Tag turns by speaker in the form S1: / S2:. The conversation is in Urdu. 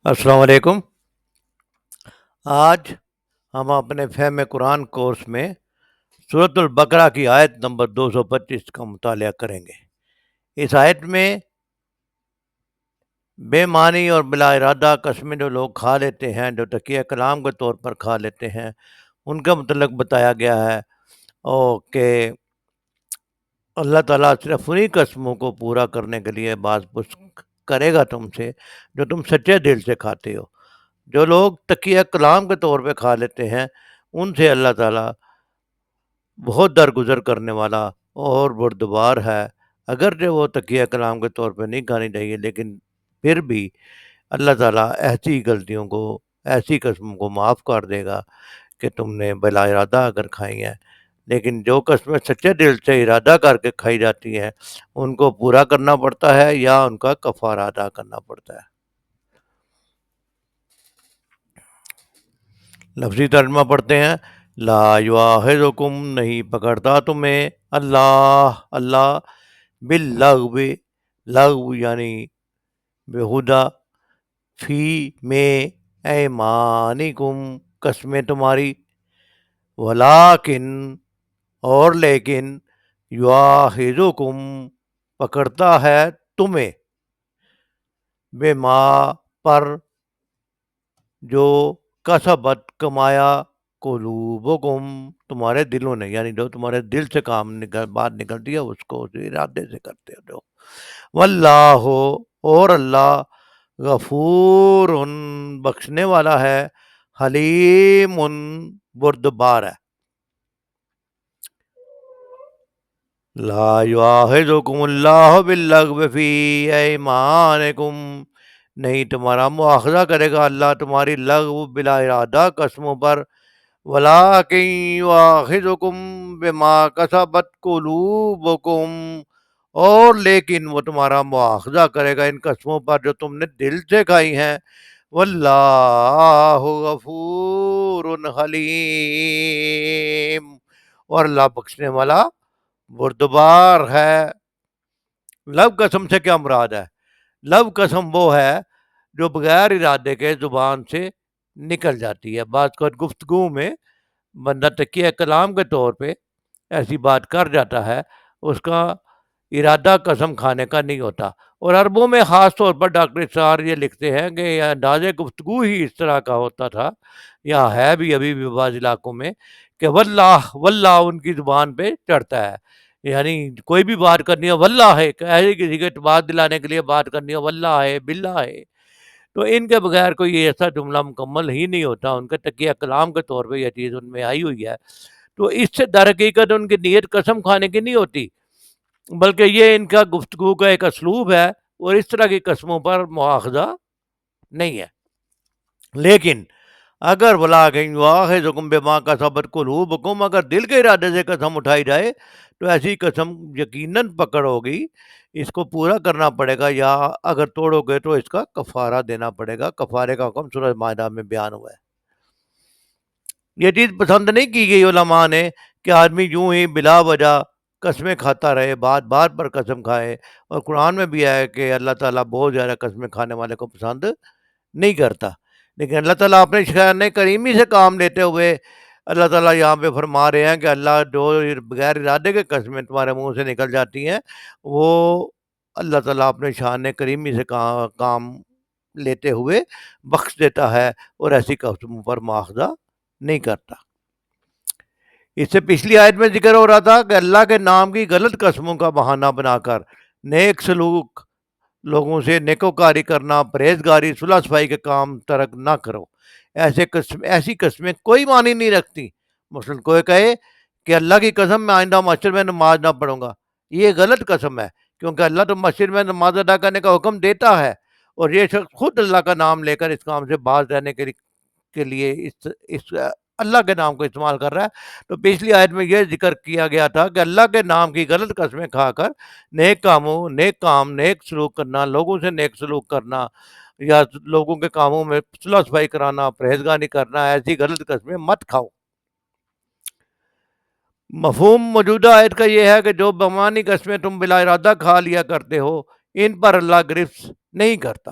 S1: السلام علیکم۔ آج ہم اپنے فہم قرآن کورس میں سورۃ البقرہ کی آیت نمبر 225 کا مطالعہ کریں گے۔ اس آیت میں بے معنی اور بلا ارادہ قسمیں جو لوگ کھا لیتے ہیں، جو تکیہ کلام کے طور پر کھا لیتے ہیں، ان کا متعلق بتایا گیا ہے اور کہ اللہ تعالیٰ صرف انہی قسموں کو پورا کرنے کے لیے باز پرس کرے گا تم سے جو تم سچے دل سے کھاتے ہو۔ جو لوگ تکیہ کلام کے طور پہ کھا لیتے ہیں ان سے اللہ تعالیٰ بہت درگزر کرنے والا اور بردبار ہے۔ اگرچہ وہ تکیہ کلام کے طور پہ نہیں کھانی چاہیے، لیکن پھر بھی اللہ تعالیٰ ایسی غلطیوں کو، ایسی قسموں کو معاف کر دے گا کہ تم نے بلا ارادہ اگر کھائی ہیں، لیکن جو قسمیں سچے دل سے ارادہ کر کے کھائی جاتی ہیں ان کو پورا کرنا پڑتا ہے یا ان کا کفارہ ادا کرنا پڑتا ہے۔ لفظی ترجمہ پڑھتے ہیں۔ لا یواخذکم، نہیں پکڑتا تمہیں اللہ باللغو، لغو یعنی بےہودہ، فی میں ایمانکم، قسمیں تمہاری، ولیکن اور لیکن، یواخذکم پکڑتا ہے تمہیں، بما پر جو کسبت کمایا، قلوبکم تمہارے دلوں نے، یعنی جو تمہارے دل سے بات نکلتی ہے اس کو اسی ارادے سے کرتے ہو جو۔ واللہ، اور اللہ، غفور بخشنے والا ہے، حلیم بردبار ہے۔ لا یواخذکم اللہ باللغو فی ایمانکم، نہیں تمہارا مواخذہ کرے گا اللہ تمہاری لغو بلا ارادہ قسموں پر، ولیکن یواخذکم بما کسبت قلوبکم، اور لیکن وہ تمہارا مواخذہ کرے گا ان قسموں پر جو تم نے دل سے کھائی ہیں۔ واللہ غفور حلیم، اور اللہ بخشنے والا بردبار ہے۔ لب قسم سے کیا مراد ہے؟ لب قسم وہ ہے جو بغیر ارادے کے زبان سے نکل جاتی ہے۔ بعض کا گفتگو میں بندہ تکیہ کلام کے طور پہ ایسی بات کر جاتا ہے، اس کا ارادہ قسم کھانے کا نہیں ہوتا۔ اور عربوں میں خاص طور پر ڈاکٹر اسرار یہ لکھتے ہیں کہ یہ انداز گفتگو ہی اس طرح کا ہوتا تھا، یا ہے بھی ابھی بھی بعض علاقوں میں، کہ واللہ ان کی زبان پہ چڑھتا ہے، یعنی کوئی بھی بات کرنی ہے واللہ ہے، ایسے کسی کے بات دلانے کے لیے بات کرنی ہے واللہ ہے، باللہ ہے، تو ان کے بغیر کوئی ایسا جملہ مکمل ہی نہیں ہوتا۔ ان کے تکیہ کلام کے طور پہ یہ چیز ان میں آئی ہوئی ہے، تو اس سے در حقیقت ان کی نیت قسم کھانے کی نہیں ہوتی، بلکہ یہ ان کا گفتگو کا ایک اسلوب ہے، اور اس طرح کی قسموں پر مواخذہ نہیں ہے۔ لیکن اگر ولیکن یواخذکم بما کسبت قلوبکم، اگر دل کے ارادے سے قسم اٹھائی جائے تو ایسی قسم یقیناً پکڑ ہوگی، اس کو پورا کرنا پڑے گا، یا اگر توڑو گے تو اس کا کفارہ دینا پڑے گا۔ کفارے کا حکم سورہ مائدہ میں بیان ہوا ہے۔ یہ چیز پسند نہیں کی گئی علماء نے کہ آدمی یوں ہی بلا وجہ قسمیں کھاتا رہے، بات بات پر قسم کھائے، اور قرآن میں بھی ہے کہ اللہ تعالیٰ بہت زیادہ قسمیں کھانے والے کو پسند نہیں کرتا۔ لیکن اللہ تعالیٰ اپنے شان کریمی سے کام لیتے ہوئے اللہ تعالیٰ یہاں پہ فرما رہے ہیں کہ اللہ جو بغیر ارادے کے قسمیں تمہارے منہ سے نکل جاتی ہیں، وہ اللہ تعالیٰ اپنے شان کریمی سے کام لیتے ہوئے بخش دیتا ہے، اور ایسی قسموں پر مواخذہ نہیں کرتا۔ اس سے پچھلی آیت میں ذکر ہو رہا تھا کہ اللہ کے نام کی غلط قسموں کا بہانہ بنا کر نیک سلوک، لوگوں سے نیکوکاری کرنا، پرہیزگاری، صلح صفائی کے کام ترک نہ کرو۔ ایسی قسمیں کوئی معنی نہیں رکھتی۔ مثلاً کوئی کہے کہ اللہ کی قسم میں آئندہ مسجد میں نماز نہ پڑھوں گا، یہ غلط قسم ہے، کیونکہ اللہ تو مسجد میں نماز ادا کرنے کا حکم دیتا ہے، اور یہ شخص خود اللہ کا نام لے کر اس کام سے باز رہنے کے لیے اس اللہ کے نام کو استعمال کر رہا ہے۔ تو پچھلی آیت میں یہ ذکر کیا گیا تھا کہ اللہ کے نام کی غلط قسمیں کھا کر نیک کام، نیک سلوک کرنا، لوگوں سے نیک سلوک کرنا، یا لوگوں کے کاموں میں صلح صفائی کرانا، پرہیزگاری کرنا، ایسی غلط قسمیں مت کھاؤ۔ مفہوم موجودہ آیت کا یہ ہے کہ جو بمانی قسمیں تم بلا ارادہ کھا لیا کرتے ہو ان پر اللہ گرفت نہیں کرتا،